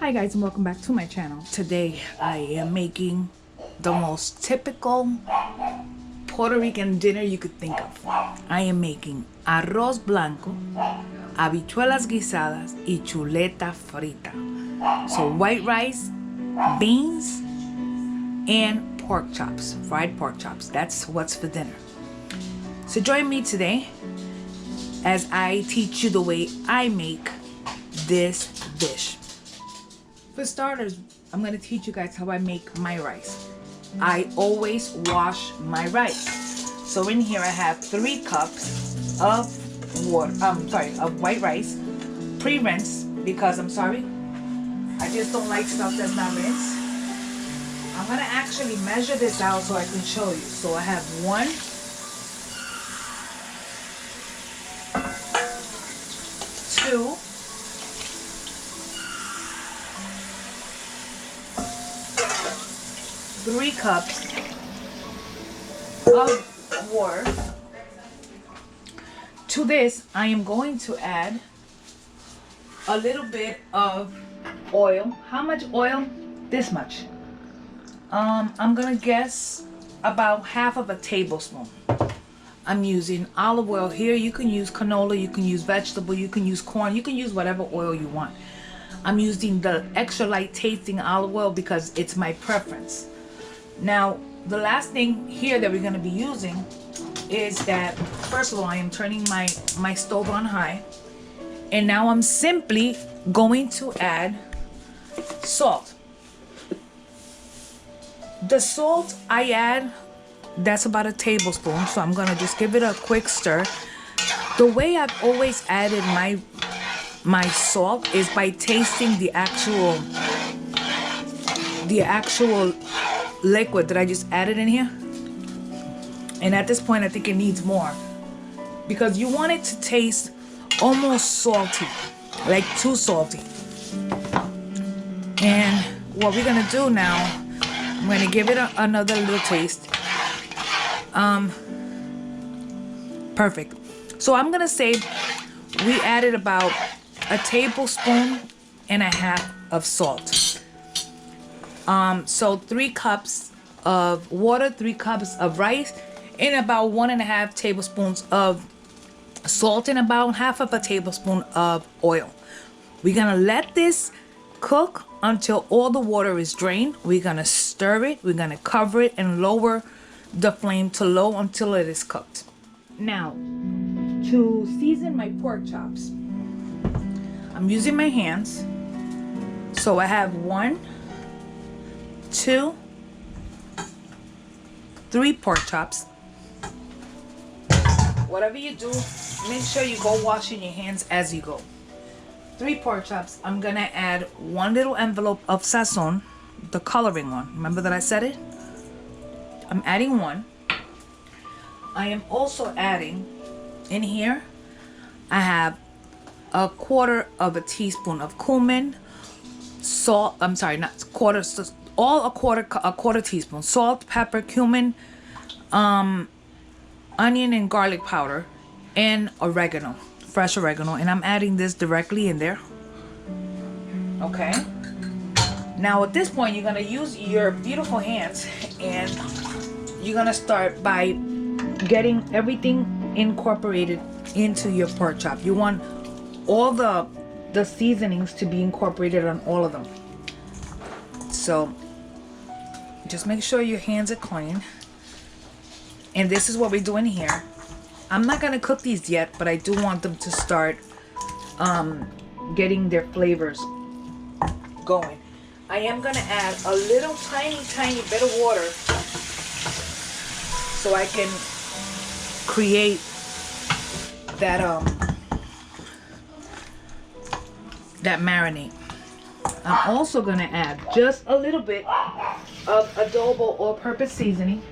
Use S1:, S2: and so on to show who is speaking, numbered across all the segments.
S1: Hi guys, and welcome back to my channel. Today I am making the most typical Puerto Rican dinner you could think of. I am making arroz blanco, habichuelas guisadas, y chuleta frita. So white rice, beans, and pork chops, fried pork chops. That's what's for dinner. So join me today as I teach you the way I make this dish. For starters, I'm going to teach you guys how I make my rice. I always wash my rice. So in here I have 3 cups of of white rice, pre-rinsed, because I just don't like stuff that's not rinsed. I'm going to actually measure this out so I can show you. So I have 1, 2, 3 cups of water. To this, I am going to add a little bit of oil. How much oil? This much. I'm gonna guess about half of a tablespoon. I'm using olive oil here. You can use canola, you can use vegetable, you can use corn, you can use whatever oil you want. I'm using the extra light tasting olive oil because it's my preference. Now, the last thing here that we're going to be using is that, first of all, I am turning my stove on high. And now I'm simply going to add salt. The salt I add, that's about a tablespoon. So I'm going to just give it a quick stir. The way I've always added my salt is by tasting the actual liquid that I just added in here. And at this point I think it needs more, because you want it to taste almost salty, like too salty. And what we're gonna do now, I'm gonna give it another little taste. Perfect. So I'm gonna say we added about a tablespoon and a half of salt. So 3 cups of water, 3 cups of rice, and about 1.5 tablespoons of salt, and about half of a tablespoon of oil. We're gonna let this cook until all the water is drained. We're gonna stir it, we're gonna cover it, and lower the flame to low until it is cooked. Now, to season my pork chops, I'm using my hands. So I have 1, 2, 3 pork chops. Whatever you do, make sure you go washing your hands as you go. 3 pork chops. I'm gonna add 1 little envelope of sazon, the coloring one. Remember that I said it? I'm adding 1. I am also adding in here, I have a 1/4 of a teaspoon of cumin, salt. I'm sorry, not quarter. All a quarter teaspoon salt, pepper, cumin, onion and garlic powder, and oregano, fresh oregano. And I'm adding this directly in there. Okay. Now at this point, you're gonna use your beautiful hands, and you're gonna start by getting everything incorporated into your pork chop. You want all the seasonings to be incorporated on all of them. So just make sure your hands are clean. And this is what we're doing here. I'm not gonna cook these yet, but I do want them to start getting their flavors going. I am gonna add a little tiny bit of water so I can create that that marinade. I'm also gonna add just a little bit of adobo all-purpose seasoning.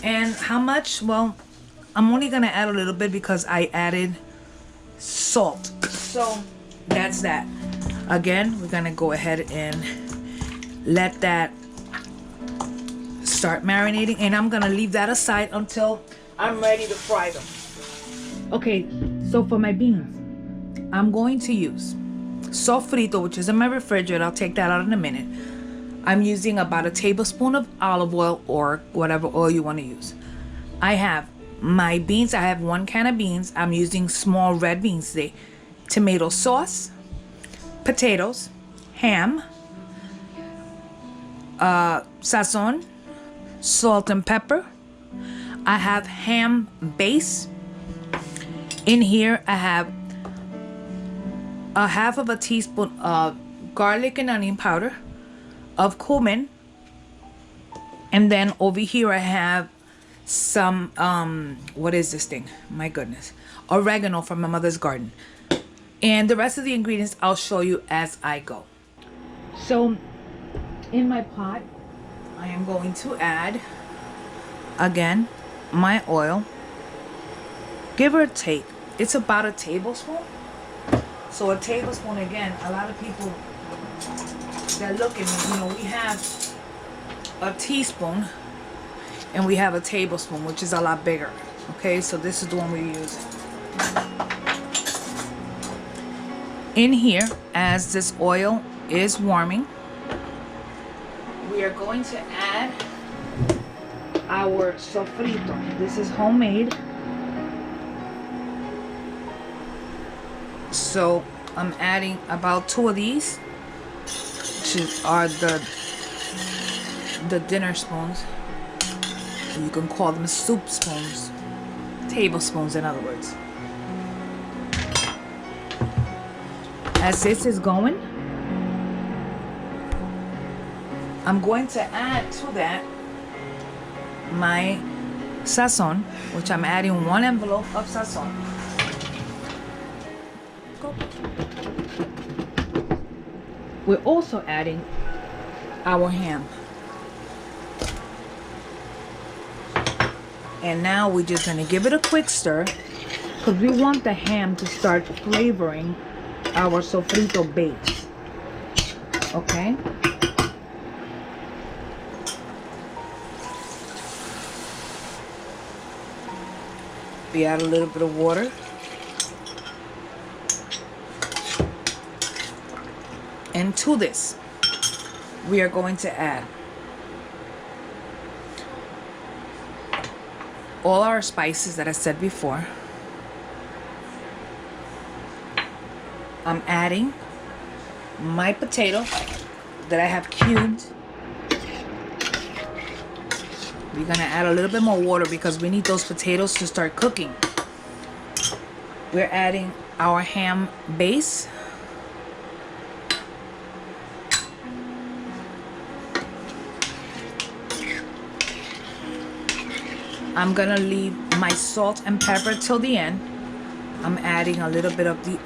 S1: And how much? Well, I'm only gonna add a little bit because I added salt. So that's that. Again, we're gonna go ahead and let that start marinating, and I'm gonna leave that aside until I'm ready to fry them. Okay, so for my beans, I'm going to use sofrito, which is in my refrigerator. I'll take that out in a minute. I'm using about a tablespoon of olive oil or whatever oil you want to use. I have my beans. I have 1 can of beans. I'm using small red beans today. Tomato sauce, potatoes, ham, sazon, salt and pepper. I have ham base. In here I have a half of a teaspoon of garlic and onion powder, of cumin, and then over here I have some what is this thing? My goodness. Oregano from my mother's garden. And the rest of the ingredients I'll show you as I go. So in my pot, I am going to add, again, my oil. Give or take, it's about a tablespoon. So a tablespoon, again, a lot of people that look at me, you know, we have a teaspoon and we have a tablespoon, which is a lot bigger. Okay, so this is the one we use. In here, as this oil is warming, we are going to add our sofrito. This is homemade. So I'm adding about 2 of these, which are the dinner spoons. You can call them soup spoons, tablespoons in other words. As this is going, I'm going to add to that my sazon, which I'm adding 1 envelope of sazon. We're also adding our ham. And now we're just going to give it a quick stir because we want the ham to start flavoring our sofrito base. Okay? We add a little bit of water. And to this, we are going to add all our spices that I said before. I'm adding my potato that I have cubed. We're gonna add a little bit more water because we need those potatoes to start cooking. We're adding our ham base. I'm gonna leave my salt and pepper till the end. I'm adding a little bit of the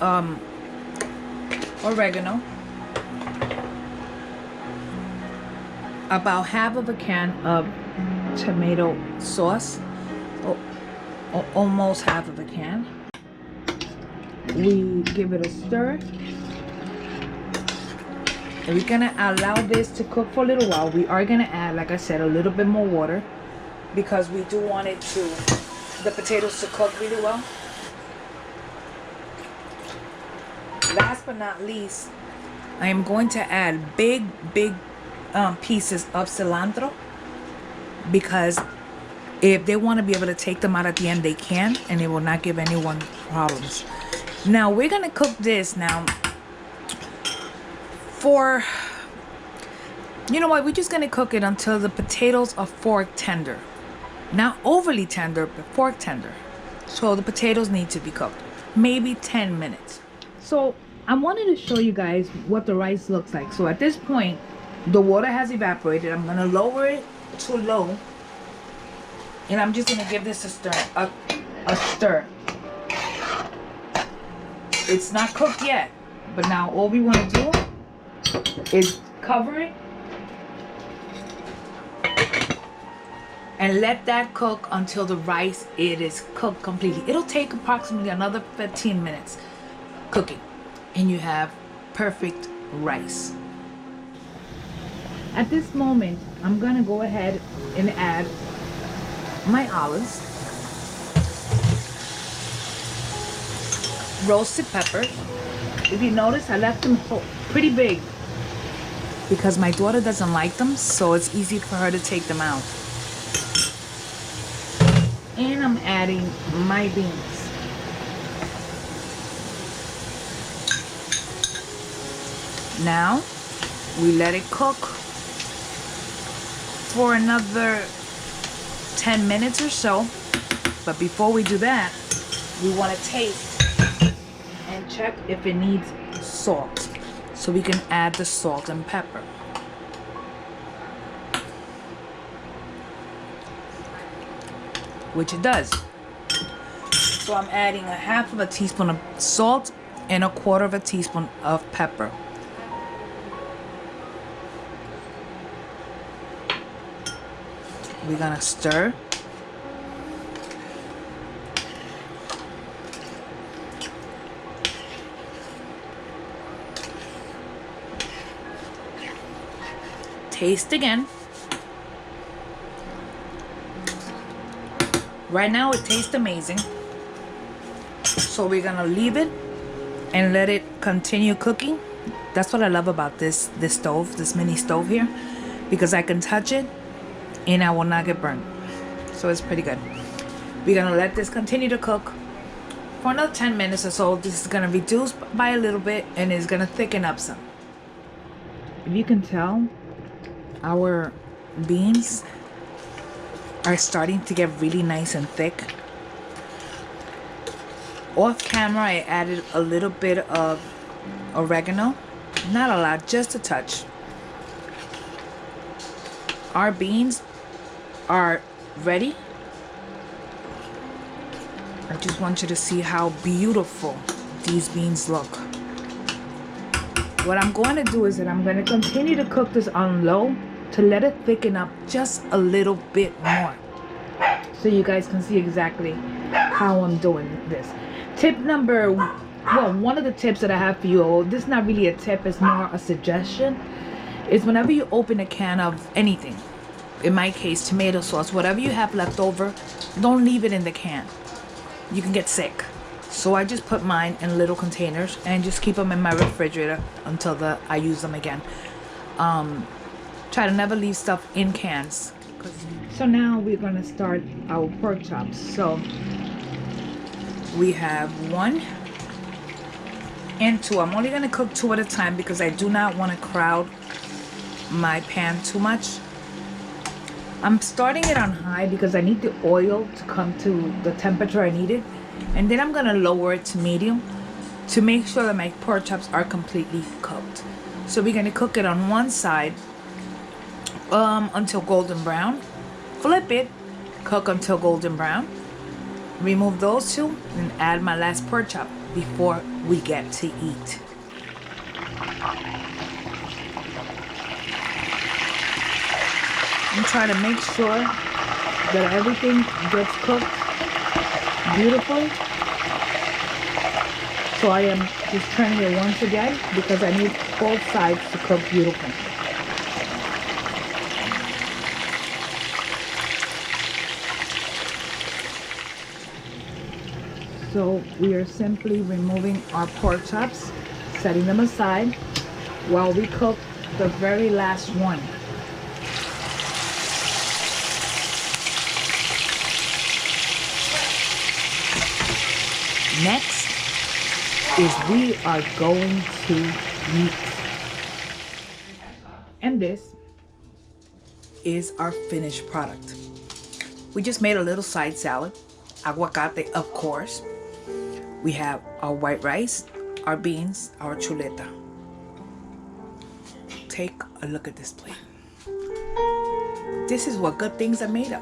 S1: oregano. About half of a can of tomato sauce. Almost half of a can. We give it a stir. And we're gonna allow this to cook for a little while. We are gonna add, like I said, a little bit more water because we do want the potatoes to cook really well. Last but not least, I am going to add big pieces of cilantro because if they want to be able to take them out at the end, they can, and it will not give anyone problems. Now we're gonna cook this now for, you know what, we're just gonna cook it until the potatoes are fork tender. Not overly tender, but fork tender. So the potatoes need to be cooked. Maybe 10 minutes. So I wanted to show you guys what the rice looks like. So at this point, the water has evaporated. I'm gonna lower it to low. And I'm just gonna give this a stir. It's not cooked yet, but now all we wanna do is cover it and let that cook until the rice is cooked completely. It'll take approximately another 15 minutes cooking, and you have perfect rice. At this moment, I'm gonna go ahead and add my olives, roasted pepper, If you notice, I left them pretty big because my daughter doesn't like them, so it's easy for her to take them out. And I'm adding my beans. Now we let it cook for another 10 minutes or so. But before we do that, we want to taste and check if it needs salt, so we can add the salt and pepper. Which it does. So I'm adding a half of a teaspoon of salt and a quarter of a teaspoon of pepper. We're gonna stir. Taste again. Right now it tastes amazing. So we're gonna leave it and let it continue cooking. That's what I love about this stove, this mini stove here, because I can touch it and I will not get burned. So it's pretty good. We're gonna let this continue to cook for another 10 minutes or so. This is gonna reduce by a little bit and it's gonna thicken up some. If you can tell, our beans are starting to get really nice and thick. Off camera, I added a little bit of oregano. Not a lot, just a touch. Our beans are ready. I just want you to see how beautiful these beans look. What I'm going to do is that I'm going to continue to cook this on low to let it thicken up just a little bit more, so you guys can see exactly how I'm doing this. Tip number, well, one of the tips that I have for you, this is not really a tip, it's more a suggestion, is whenever you open a can of anything, in my case tomato sauce, whatever you have left over, don't leave it in the can. You can get sick. So I just put mine in little containers and just keep them in my refrigerator until I use them again. Try to never leave stuff in cans. So now we're gonna start our pork chops. So we have 1 and 2. I'm only gonna cook 2 at a time because I do not want to crowd my pan too much. I'm starting it on high because I need the oil to come to the temperature I need it. And then I'm gonna lower it to medium to make sure that my pork chops are completely cooked. So we're gonna cook it on one side until golden brown. Flip it, cook until golden brown. Remove those 2 and add my last pork chop before we get to eat. And try to make sure that everything gets cooked beautifully. So I am just turning it once again because I need both sides to cook beautifully. So we are simply removing our pork chops, setting them aside while we cook the very last one. Next is we are going to eat. And this is our finished product. We just made a little side salad. Aguacate, of course. We have our white rice, our beans, our chuleta. Take a look at this plate. This is what good things are made of.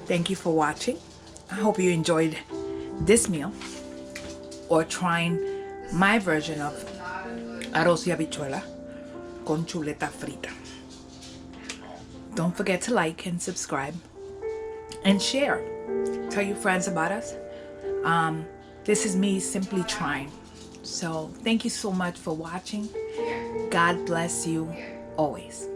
S1: Thank you for watching. I hope you enjoyed this meal or trying my version of arroz y habichuela con chuleta frita. Don't forget to like and subscribe and share. Tell your friends about us. This is me simply trying. So thank you so much for watching. God bless you always.